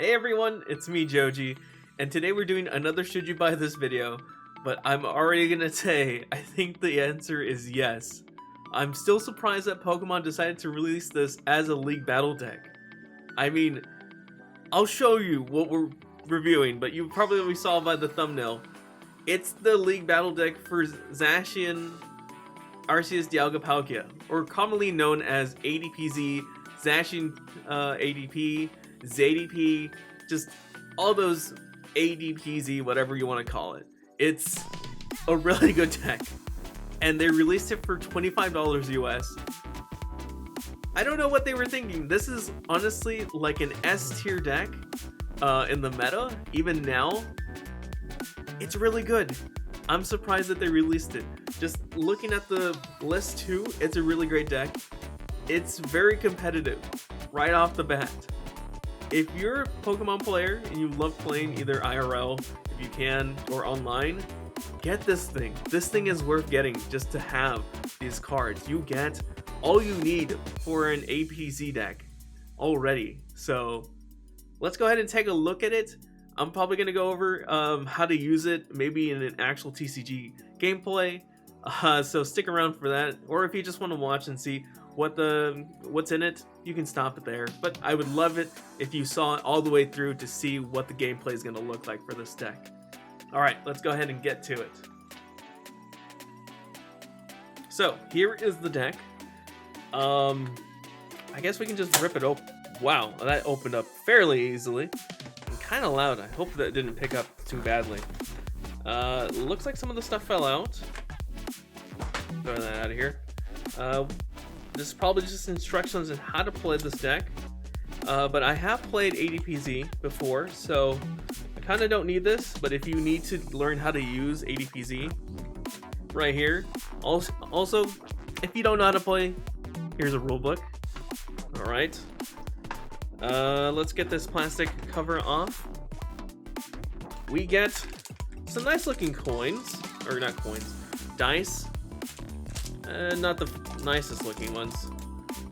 Hey everyone, it's me Joji, and today we're doing another Should You Buy This video, but I'm already gonna say, I think the answer is yes. I'm still surprised that Pokemon decided to release this as a League Battle deck. I mean, I'll show you what we're reviewing, but you probably already saw by the thumbnail. It's the League Battle deck for Zacian Arceus Dialga Palkia, or commonly known as ADPZ, Zacian ADP, ZADP, just all those ADPZ, whatever you want to call it. It's a really good deck, and they released it for $25 US. I don't know what they were thinking. This is honestly like an S tier deck in the meta, even now. It's really good. I'm surprised that they released it. Just looking at the list too, it's a really great deck. It's very competitive right off the bat. If you're a Pokemon player and you love playing either IRL, if you can, or online, get this thing. This thing is worth getting just to have these cards. You get all you need for an APZ deck already. So let's go ahead and take a look at it. I'm probably going to go over how to use it, maybe in an actual TCG gameplay. So stick around for that. Or if you just want to watch and see what's in it, you can stop it there. But I would love it if you saw it all the way through to see what the gameplay is going to look like for this deck. Alright, let's go ahead and get to it. So here is the deck. I guess we can just rip it open. Wow, that opened up fairly easily. Kind of loud. I hope that didn't pick up too badly. Looks like some of the stuff fell out. Throw that out of here. This is probably just instructions on how to play this deck. But I have played ADPZ before, so I kind of don't need this. But if you need to learn how to use ADPZ, right here. Also, if you don't know how to play, here's a rule book. All right. Let's get this plastic cover off. We get some nice looking coins, or not coins, dice. Not the nicest looking ones.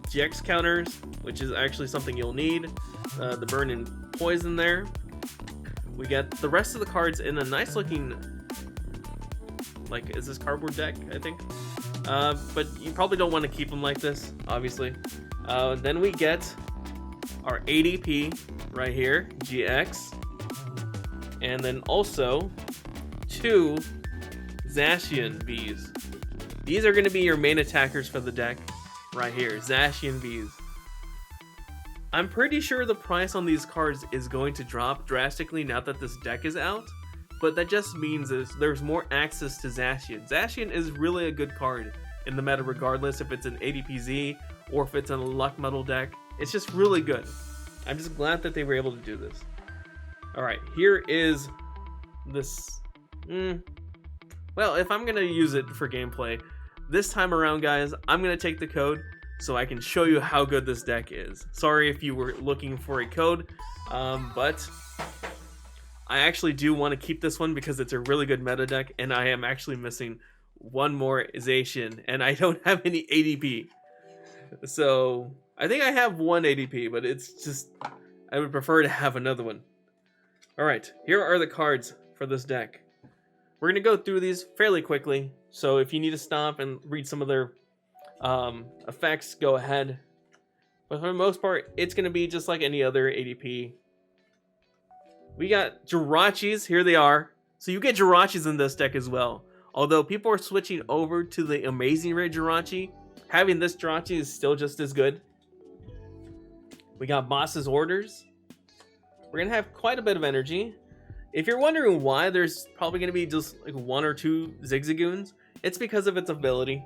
GX counters, which is actually something you'll need. The burn and poison there. We get the rest of the cards in a nice looking, like, is this cardboard deck, I think? But you probably don't want to keep them like this, obviously. Then we get our ADP right here, GX, and then also 2 Zacian Vs. These are going to be your main attackers for the deck right here, Zacian Vs. I'm pretty sure the price on these cards is going to drop drastically now that this deck is out, but that just means there's more access to Zacian. Zacian is really a good card in the meta regardless if it's an ADPZ or if it's in a luck metal deck. It's just really good. I'm just glad that they were able to do this. Alright, here is this. Well, if I'm going to use it for gameplay, this time around, guys, I'm going to take the code so I can show you how good this deck is. Sorry if you were looking for a code, but I actually do want to keep this one because it's a really good meta deck, and I am actually missing one more Zacian, and I don't have any ADP. So I think I have one ADP, but it's just, I would prefer to have another one. Alright, here are the cards for this deck. We're going to go through these fairly quickly, so if you need to stop and read some of their effects, go ahead. But for the most part, it's going to be just like any other ADP. We got Jirachis, here they are. So you get Jirachis in this deck as well. Although people are switching over to the Amazing Rare Jirachi, having this Jirachi is still just as good. We got Boss's Orders. We're going to have quite a bit of energy. If you're wondering why there's probably going to be just like 1 or 2 Zigzagoons, it's because of its ability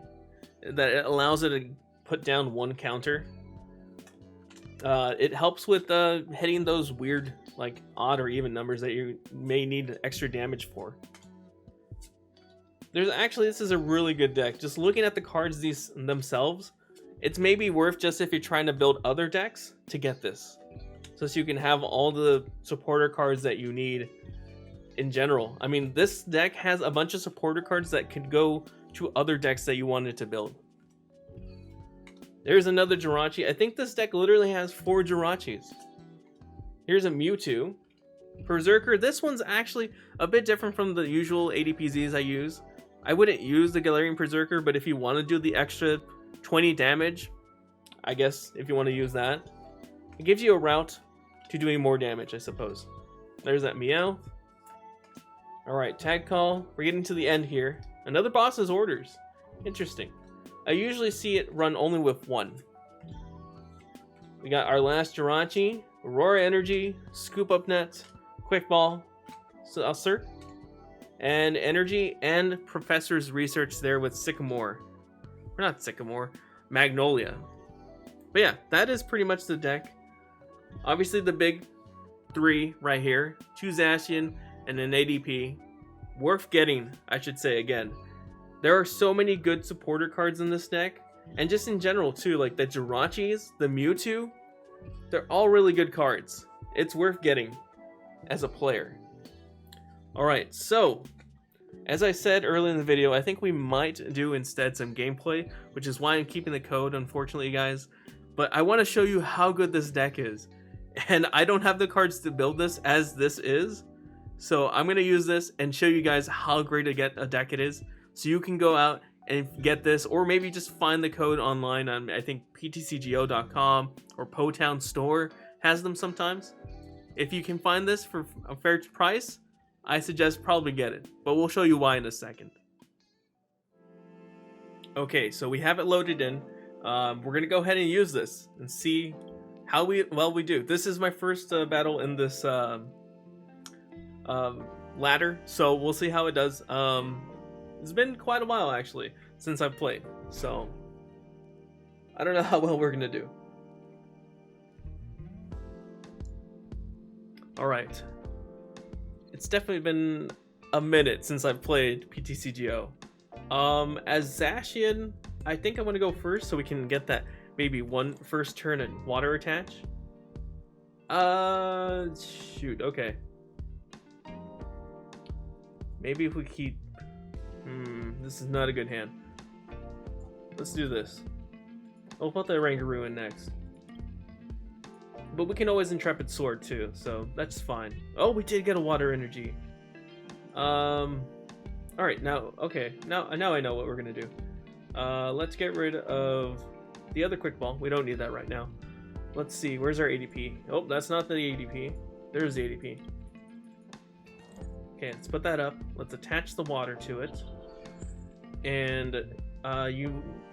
that it allows it to put down 1 counter. It helps with hitting those weird, like, odd or even numbers that you may need extra damage for. This is a really good deck. Just looking at the cards themselves, it's maybe worth just if you're trying to build other decks to get this. So you can have all the supporter cards that you need in general. I mean, this deck has a bunch of supporter cards that could go to other decks that you wanted to build. There's another Jirachi. I think this deck literally has 4 Jirachis. Here's a Mewtwo. Berserker, this one's actually a bit different from the usual ADPZs I use. I wouldn't use the Galarian Berserker, but if you want to do the extra 20 damage, I guess if you want to use that, it gives you a route to doing more damage, I suppose. There's that Meow. Alright, Tag Call. We're getting to the end here. Another boss's orders. Interesting. I usually see it run only with one. We got our last Jirachi, Aurora Energy, Scoop Up Net, Quick Ball, Saucer, and Energy, and Professor's Research there with Sycamore. Or not Sycamore, Magnolia. But yeah, that is pretty much the deck. Obviously the big three right here, 2 Zacian and an ADP. Worth getting, I should say again. There are so many good supporter cards in this deck. And just in general too, like the Jirachis, the Mewtwo, they're all really good cards. It's worth getting as a player. Alright, so as I said earlier in the video, I think we might do instead some gameplay, which is why I'm keeping the code, unfortunately, guys. But I want to show you how good this deck is. And I don't have the cards to build this as this is. So I'm going to use this and show you guys how great a deck it is. So you can go out and get this, or maybe just find the code online on, I think, ptcgo.com or Potown Store has them sometimes. If you can find this for a fair price, I suggest probably get it, but we'll show you why in a second. Okay, so we have it loaded in. We're gonna go ahead and use this and see how well we do. This is my first battle in this ladder, so we'll see how it does. It's been quite a while actually since I've played, so I don't know how well we're gonna do. Alright. It's definitely been a minute since I've played PTCGO. As Zacian, I think I want to go first so we can get that maybe one first turn and water attach. Shoot, okay. Maybe if we keep... this is not a good hand. Let's do this. I'll put the Rangaroo in next. But we can always Intrepid Sword too, so that's fine. Oh, we did get a Water Energy. Alright, now, okay. Now I know what we're gonna do. Let's get rid of the other Quick Ball. We don't need that right now. Let's see, where's our ADP? Oh, that's not the ADP. There's the ADP. Okay, let's put that up. Let's attach the water to it. And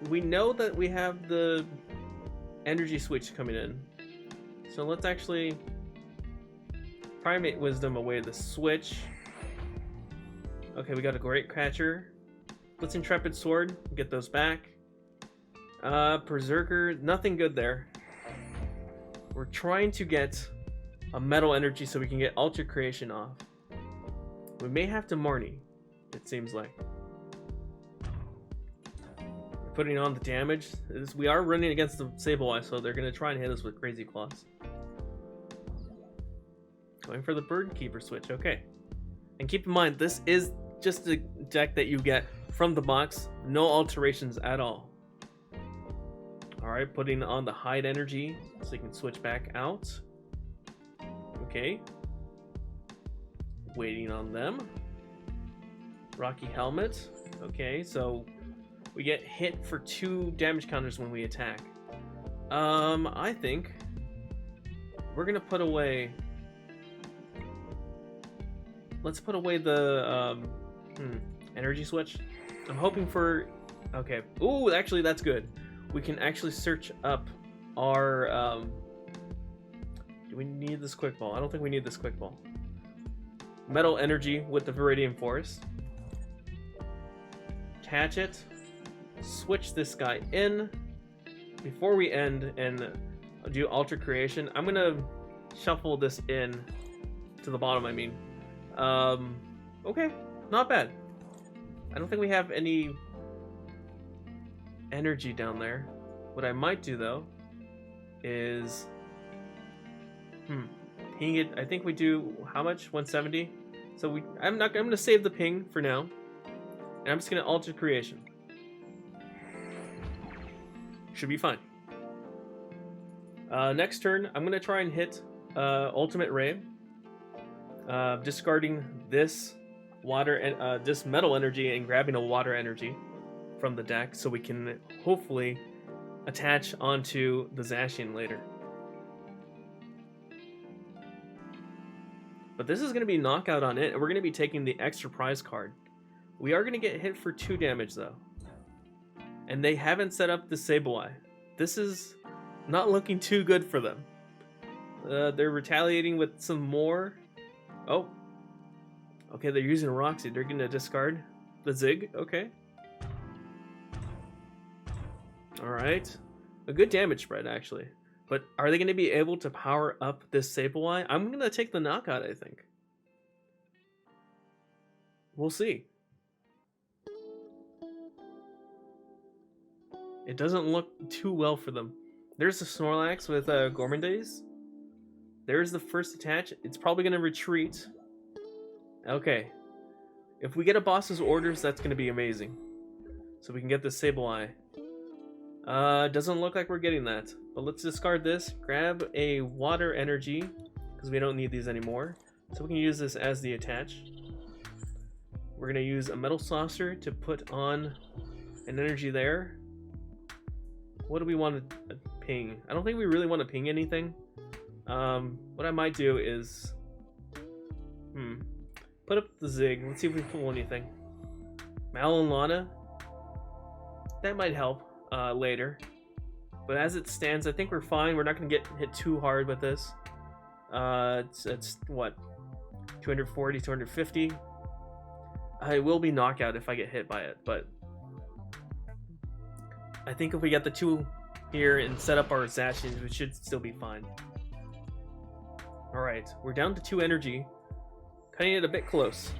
we know that we have the energy switch coming in. So let's actually Primate Wisdom away the switch. Okay, we got a Great Catcher. Let's Intrepid Sword, get those back. Berserker, nothing good there. We're trying to get a Metal Energy so we can get Ultra Creation off. We may have to Marnie, it seems like. We're putting on the damage. We are running against the Sableye, so they're going to try and hit us with Crazy Claws. Going for the Bird Keeper switch, okay. And keep in mind, this is just the deck that you get from the box, no alterations at all. Alright, putting on the Hide Energy so you can switch back out. Okay. Waiting on them. Rocky Helmet. Okay, so we get hit for 2 damage counters when we attack. I think we're gonna put away... Let's put away the energy switch. I'm hoping for... Okay. Ooh, actually that's good. We can actually search up our... Do we need this Quick Ball? I don't think we need this Quick Ball. Metal Energy with the Viridian Force. Attach it. Switch this guy in. Before we end and do Ultra Creation, I'm gonna shuffle this in to the bottom, I mean. Okay, not bad. I don't think we have any energy down there. What I might do though is ping it. I think we do how much? 170. So I'm gonna save the ping for now, and I'm just gonna Ultra Creation. Should be fine. Next turn, I'm gonna try and hit Ultimate Ray, discarding this water and this metal energy and grabbing a water energy from the deck, so we can hopefully attach onto the Zacian later. But this is going to be knockout on it, and we're going to be taking the extra prize card. We are going to get hit for 2 damage though. And they haven't set up the Sableye. This is not looking too good for them. They're retaliating with some more. Oh. Okay, they're using Roxy. They're going to discard the Zig. Okay. Alright. A good damage spread, actually. But are they going to be able to power up this Sableye? I'm going to take the knockout, I think. We'll see. It doesn't look too well for them. There's the Snorlax with Gourmandaze. There's the first attach. It's probably going to retreat. Okay. If we get a boss's orders, that's going to be amazing. So we can get the Sableye. Doesn't look like we're getting that. But let's discard this. Grab a water energy, because we don't need these anymore. So we can use this as the attach. We're going to use a metal saucer to put on an energy there. What do we want to ping? I don't think we really want to ping anything. What I might do is... put up the Zig. Let's see if we pull anything. Mal and Lana. That might help later. But as it stands, I think we're fine. We're not going to get hit too hard with this. It's what? 240, 250. I will be knockout if I get hit by it, but I think if we get the 2 here and set up our Zacians, we should still be fine. Alright, we're down to 2 energy. Cutting it a bit close.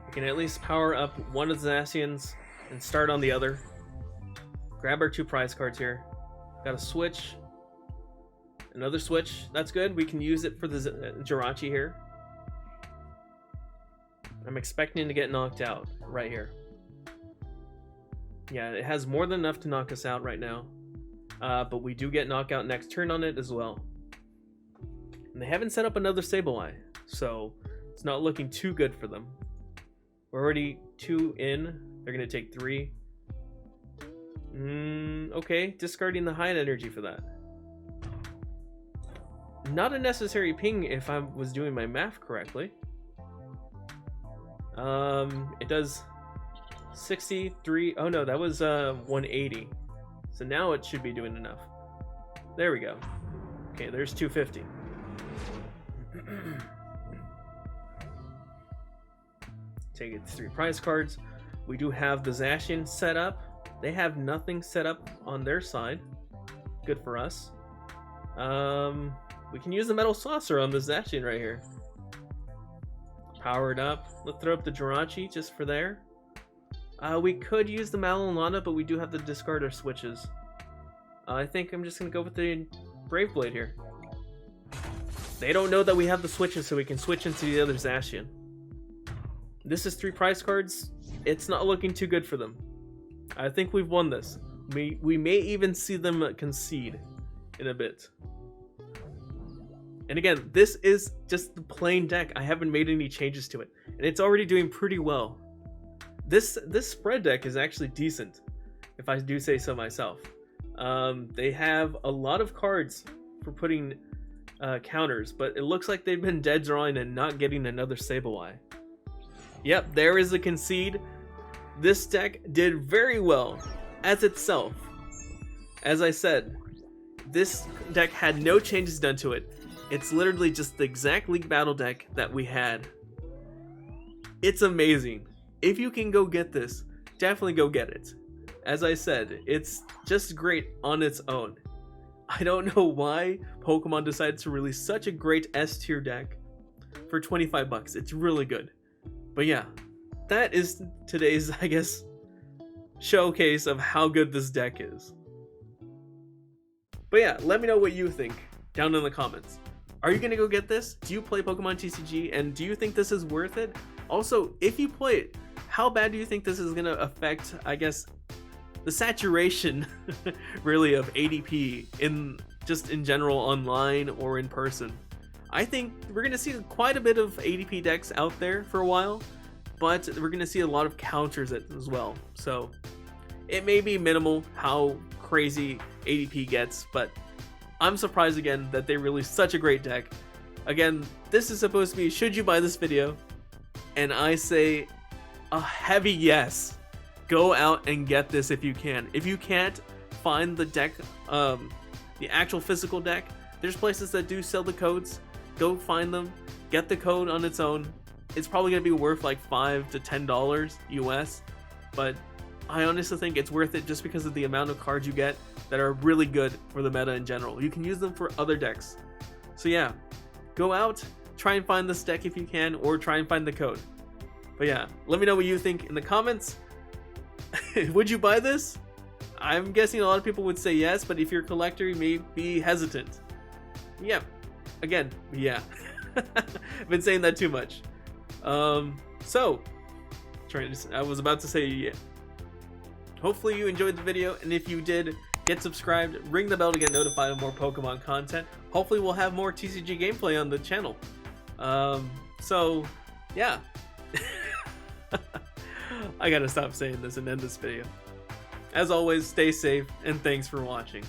We can at least power up one of the Zacians and start on the other. Grab our 2 prize cards here. Got a switch. Another switch. That's good. We can use it for the Jirachi here. I'm expecting to get knocked out right here. Yeah, it has more than enough to knock us out right now. But we do get knockout next turn on it as well. And they haven't set up another Sableye, so it's not looking too good for them. We're already 2 in. They're going to take 3. Okay, discarding the high energy for that. Not a necessary ping if I was doing my math correctly. It does 63. Oh no, that was 180. So now it should be doing enough. There we go. Okay, there's 250. Take it 3 prize cards. We do have the Zacian set up. They have nothing set up on their side. Good for us. We can use the metal saucer on the Zacian right here. Power it up. Let's throw up the Jirachi just for there. We could use the Malolana, but we do have to discard our switches. I think I'm just going to go with the Brave Blade here. They don't know that we have the switches, so we can switch into the other Zacian. This is 3 prize cards. It's not looking too good for them. I think we've won this. We may even see them concede in a bit. And again, this is just the plain deck. I haven't made any changes to it, and it's already doing pretty well. This spread deck is actually decent, if I do say so myself. They have a lot of cards for putting counters, but it looks like they've been dead drawing and not getting another Sableye. Yep, there is a concede. This deck did very well as itself. As I said, this deck had no changes done to it. It's literally just the exact League Battle deck that we had. It's amazing. If you can go get this, definitely go get it. As I said, it's just great on its own. I don't know why Pokemon decided to release such a great S tier deck for 25 bucks. It's really good. But yeah, that is today's, I guess, showcase of how good this deck is. But yeah, let me know what you think down in the comments. Are you gonna go get this? Do you play Pokemon TCG, and do you think this is worth it? Also, if you play it, how bad do you think this is gonna affect, I guess, the saturation really of ADP in just in general online or in person. I think we're going to see quite a bit of ADP decks out there for a while, but we're going to see a lot of counters as well. So it may be minimal how crazy ADP gets, but I'm surprised again that they released such a great deck. Again, this is supposed to be should you buy this video, and I say a heavy yes. Go out and get this if you can. If you can't find the deck, the actual physical deck, there's places that do sell the codes. Go find them, get the code on its own. It's probably going to be worth like $5 to $10 US, but I honestly think it's worth it just because of the amount of cards you get that are really good for the meta in general. You can use them for other decks. So yeah, go out, try and find this deck if you can, or try and find the code. But yeah, let me know what you think in the comments. Would you buy this? I'm guessing a lot of people would say yes, but if you're a collector, you may be hesitant. Yeah. Again, yeah. I've been saying that too much. I was about to say yeah. Hopefully you enjoyed the video, and if you did, get subscribed, ring the bell to get notified of more Pokemon content. Hopefully we'll have more TCG gameplay on the channel. Yeah. I gotta stop saying this and end this video. As always, stay safe, and thanks for watching.